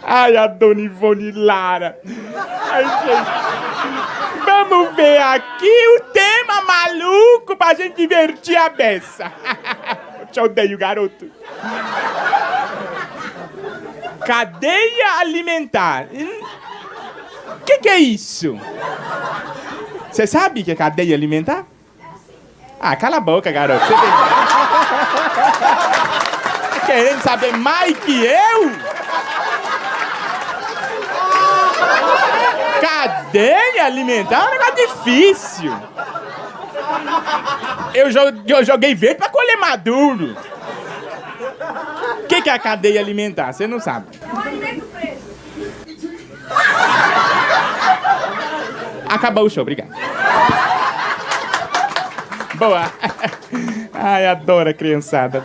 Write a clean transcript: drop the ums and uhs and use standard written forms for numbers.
Ai, a dona Ivone Lara. Ai, gente. Vamos ver aqui o tema maluco pra gente divertir a beça. Eu te odeio, garoto. Cadeia alimentar. O que é isso? Você sabe o que é cadeia alimentar? Ah, cala a boca, garoto. Você tá querendo saber mais que eu? Cadeia alimentar é um negócio difícil. Eu joguei verde pra colher maduro. O que é a cadeia alimentar? Você não sabe. Acabou o show, obrigado. Boa. Ai, adoro a criançada.